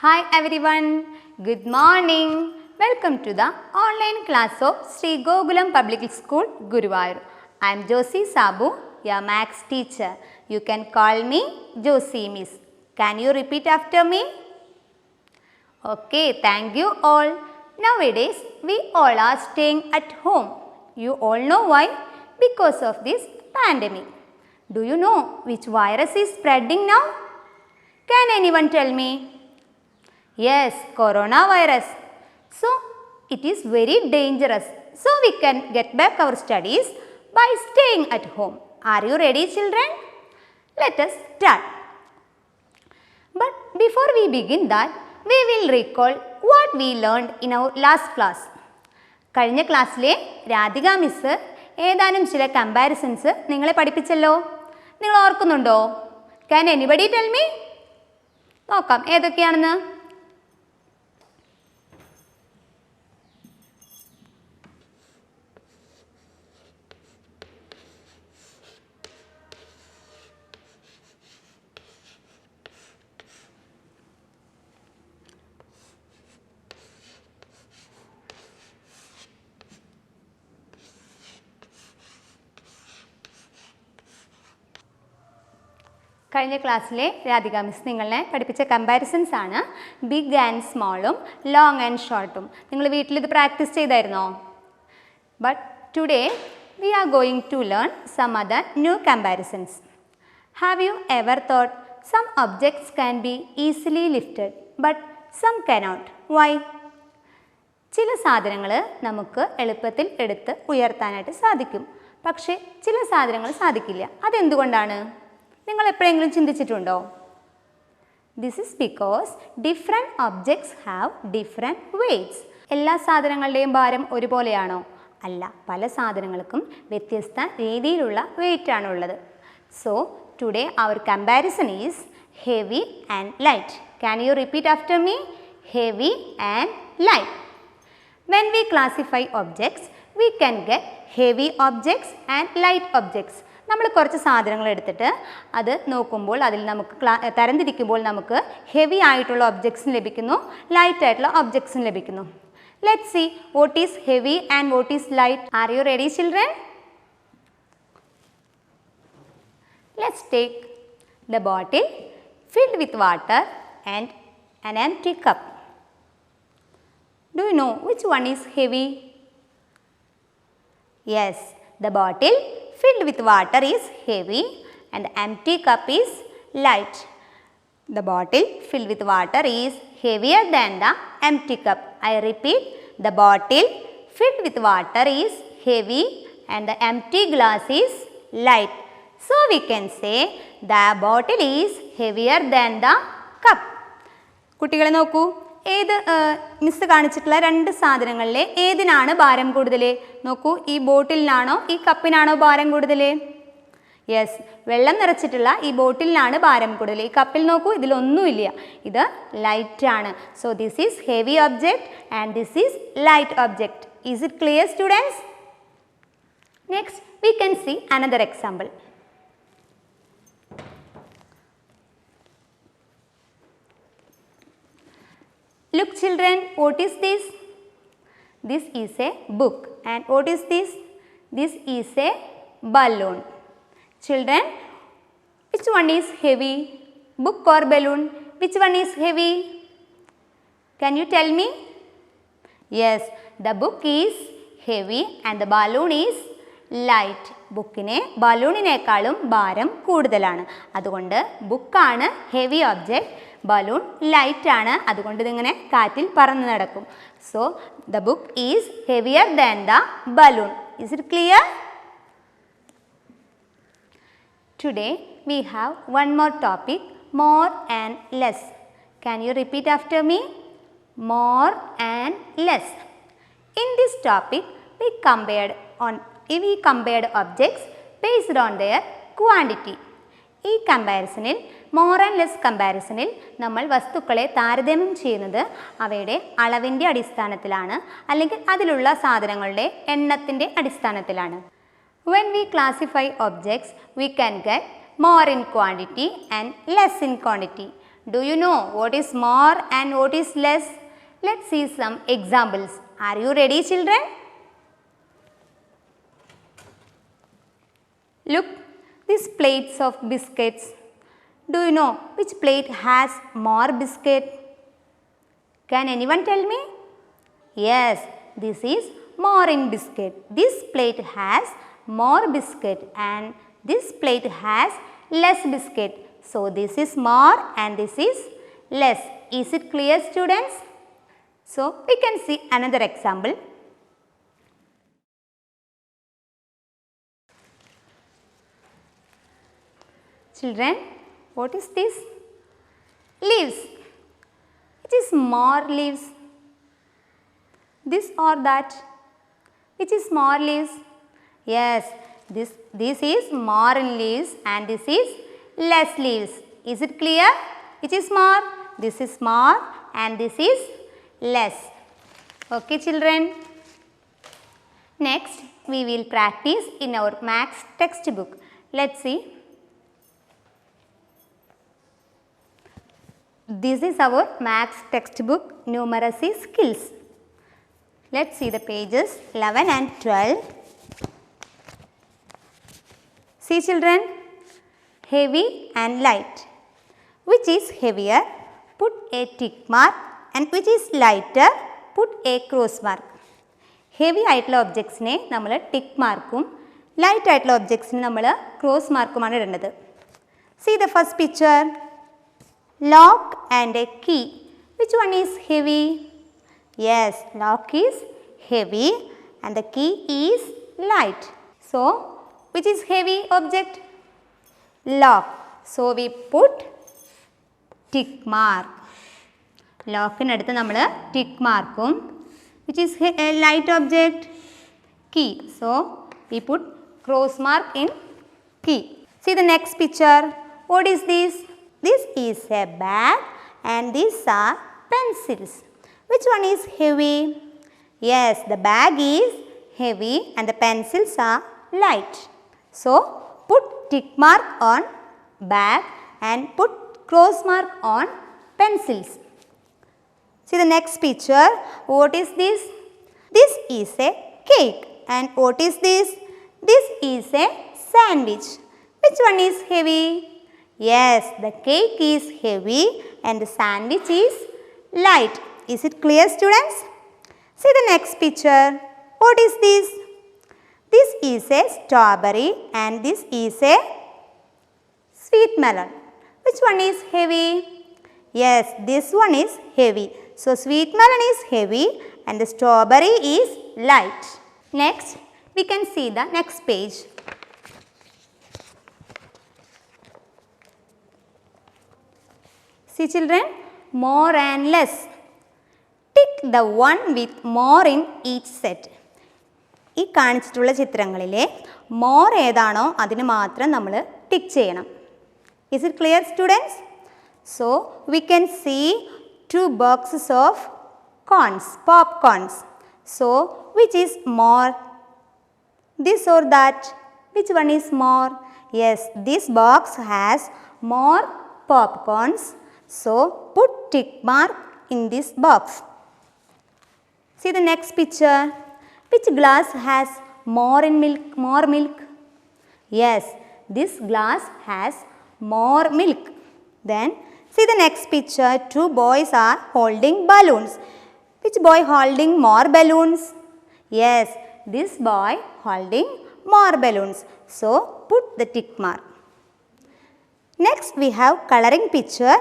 Hi everyone, good morning. Welcome to the online class of Sri Gokulam Public School, Guruvayur. I am Josie Sabu, your maths teacher. You can call me Josie Miss. Can you repeat after me? Okay, thank you all. Nowadays, we all are staying at home. You all know why? Because of this pandemic. Do you know which virus is spreading now? Can anyone tell me? Yes, coronavirus. So, it is very dangerous. So, we can get back our studies by staying at home. Are you ready, children? Let us start. But before we begin that, we will recall what we learned in our last class. കഴിഞ്ഞ ക്ലാസ്സിലെ Radhika miss ഏതാനും ചില comparisons നിങ്ങളെ പഠിപ്പിച്ചല്ലോ. നിങ്ങൾ ഓർക്കുന്നുണ്ടോ? Can anybody tell me? നോക്കാം ഏതൊക്കെയാണെന്ന്. കഴിഞ്ഞ ക്ലാസ്സിലെ രാധിക മിസ് നിങ്ങളെ പഠിപ്പിച്ച കമ്പാരിസൺസ് ആണ് ബിഗ് ആൻഡ് സ്മോളും ലോങ് ആൻഡ് ഷോർട്ടും. നിങ്ങൾ വീട്ടിലിത് പ്രാക്ടീസ് ചെയ്തായിരുന്നോ? But today we are going to learn some other new comparisons. Have you ever thought some objects can be easily lifted but some cannot? Why? ചില സാധനങ്ങൾ നമുക്ക് എളുപ്പത്തിൽ എടുത്ത് ഉയർത്താനായിട്ട് സാധിക്കും, പക്ഷേ ചില സാധനങ്ങൾ സാധിക്കില്ല. അതെന്തുകൊണ്ടാണ്? നിങ്ങൾ എപ്പോഴെങ്കിലും ചിന്തിച്ചിട്ടുണ്ടോ? This is because different objects have different weights. എല്ലാ സാധനങ്ങളുടെയും ഭാരം ഒരുപോലെയാണോ? അല്ല, പല സാധനങ്ങൾക്കും വ്യത്യസ്ത രീതിയിലുള്ള വെയ്റ്റ് ആണുള്ളത്. So today our comparison is heavy and light. Can you repeat after me? Heavy and light. When we classify objects we can get heavy objects and light objects. നമ്മൾ കുറച്ച് സാധനങ്ങൾ എടുത്തിട്ട് അത് നോക്കുമ്പോൾ അതിൽ നമുക്ക് തരംതിരിക്കുമ്പോൾ നമുക്ക് ഹെവി ആയിട്ടുള്ള ഒബ്ജക്ട്സും ലഭിക്കുന്നു, ലൈറ്റ് ആയിട്ടുള്ള ഒബ്ജക്ട്സും ലഭിക്കുന്നു. Let's see what is heavy and what is light. Are you ready children? Let's take the bottle filled with water and an empty cup. Do you know which one is heavy? Yes, the bottle filled with water is heavy and the empty cup is light. The bottle filled with water is heavier than the empty cup. I repeat, the bottle filled with water is heavy and the empty glass is light. So we can say the bottle is heavier than the cup. കുട്ടികളെ നോക്കൂ, ഏത് miss കാണിച്ചിട്ടുള്ള രണ്ട് സാധനങ്ങളിലെ ഏതിനാണ് ഭാരം കൂടുതൽ? നോക്കൂ, ഈ ബോട്ടിലിനാണോ ഈ കപ്പിനാണോ ഭാരം കൂടുതൽ? യെസ്, വെള്ളം നിറച്ചിട്ടുള്ള ഈ ബോട്ടിലിനാണ് ഭാരം കൂടുതൽ. ഈ കപ്പിൽ നോക്കൂ, ഇതിലൊന്നുമില്ല, ഇത് ലൈറ്റ് ആണ്. So this is heavy object and this is light object. Is it clear students? Next we can see another example. Look children, what is this? This is a book. And what is this? This is a balloon. Children, which one is heavy? Book or balloon? Which one is heavy? Can you tell me? Yes, the book is heavy and the balloon is light. ബുക്കിനെ ബലൂണിനേക്കാളും ഭാരം കൂടുതലാണ്. അതുകൊണ്ട് ബുക്കാണ് heavy object, balloon light ആണ്. അതുകൊണ്ട് ഇതിങ്ങനെ കാറ്റിൽ പറന്ന് നടക്കും. So the book is heavier than the balloon. Is it clear? Today we have one more topic, more and less. Can you repeat after me? More and less. In this topic we compared objects based on their quantity. ഈ കമ്പാരിസണിൽ, more and less കമ്പാരിസണിൽ നമ്മൾ വസ്തുക്കളെ താരതമ്യം ചെയ്യുന്നത് അവയുടെ അളവിൻ്റെ അടിസ്ഥാനത്തിലാണ്, അല്ലെങ്കിൽ അതിലുള്ള സാധനങ്ങളുടെ എണ്ണത്തിൻ്റെ അടിസ്ഥാനത്തിലാണ്. When we classify objects, we can get more in quantity and less in quantity. Do you know what is more and what is less? Let's see some examples. Are you ready, children? Look, these plates of biscuits. Do you know which plate has more biscuit? Can anyone tell me? Yes, this is more in biscuit. This plate has more biscuit and this plate has less biscuit. So, this is more and this is less. Is it clear, students? So, we can see another example. Children, what is this? Leaves. Which is more leaves? This or that? Which is more leaves? Yes, this is more in leaves and this is less leaves. Is it clear? Which is more? This is more and this is less. Okay, children. Next, we will practice in our maths textbook. Let's see. This is our maths textbook, Numeracy Skills. Let's see the pages 11 and 12. See, children, heavy and light. Which is heavier? Put a tick mark, and which is lighter? Put a cross mark. Heavy ആയിട്ടുള്ള ഒബ്ജക്ട്സിനെ നമ്മൾ tick മാർക്കും light ആയിട്ടുള്ള ഒബ്ജക്ട്സിനെ നമ്മൾ cross മാർക്കുമാണ് ഇടേണ്ടത്. See the first picture. Lock and a key. Which one is heavy? Yes, lock is heavy and the key is light. So, which is heavy object? Lock. So, we put tick mark. ലോക്കിനടുത്ത് നമ്മൾ tick മാർക്കും. Which is a light object? Key. So, we put cross mark in key. See the next picture. What is this? This is a bag and these are pencils. Which one is heavy? Yes, the bag is heavy and the pencils are light. So, put tick mark on bag and put cross mark on pencils. See the next picture. What is this? This is a cake. And what is this? This is a sandwich. Which one is heavy? Yes, the cake is heavy and the sandwich is light. Is it clear, students? See the next picture. What is this? This is a strawberry and this is a sweet melon. Which one is heavy? Yes, this one is heavy. So, sweet melon is heavy and the strawberry is light. Next, we can see the next page. See, children, more and less. Tick the one with more in each set. ഈ കാണിച്ചിട്ടുള്ള ചിത്രങ്ങളിലെ more ഏതാണോ അതിന് മാത്രം നമ്മൾ tick ചെയ്യണം. Is it clear, students? So, we can see two boxes of corns, popcorns. So, which is more? This or that? Which one is more? Yes, this box has more popcorns. So, put tick mark in this box. See the next picture. Which glass has more milk? Yes, this glass has more milk. Then, see the next picture. Two boys are holding balloons. Which boy holding more balloons? Yes, this boy holding more balloons. So, put the tick mark. Next, we have coloring picture.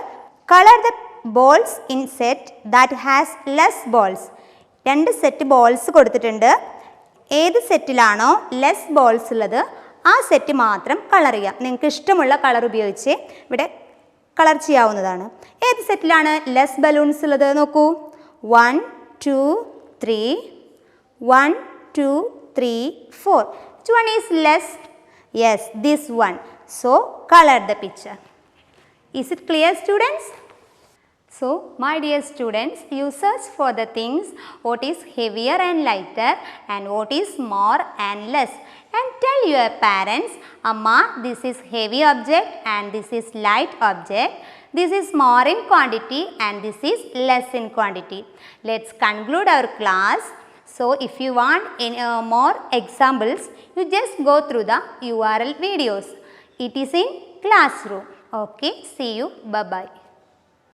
Color the balls in set that has less balls. രണ്ട് set balls കൊടുത്തിട്ടുണ്ട്. ഏത് സെറ്റിലാണോ less balls ഉള്ളത് ആ set മാത്രം colour ചെയ്യാം. നിങ്ങൾക്ക് ഇഷ്ടമുള്ള colour ഉപയോഗിച്ച് ഇവിടെ കളർ ചെയ്യാവുന്നതാണ്. ഏത് സെറ്റിലാണ് ലെസ് ബലൂൺസ് ഉള്ളത് നോക്കൂ. 1 2 3 1 2 3 4. Which one is less? Yes, this one. So, color the picture. Is it clear, students? So, my dear students, you search for the things what is heavier and lighter and what is more and less, and tell your parents, Amma, this is heavy object and this is light object. This is more in quantity and this is less in quantity. Let's conclude our class. So, if you want any more examples, you just go through the URL videos. It is in classroom. Okay, see you. Bye-bye.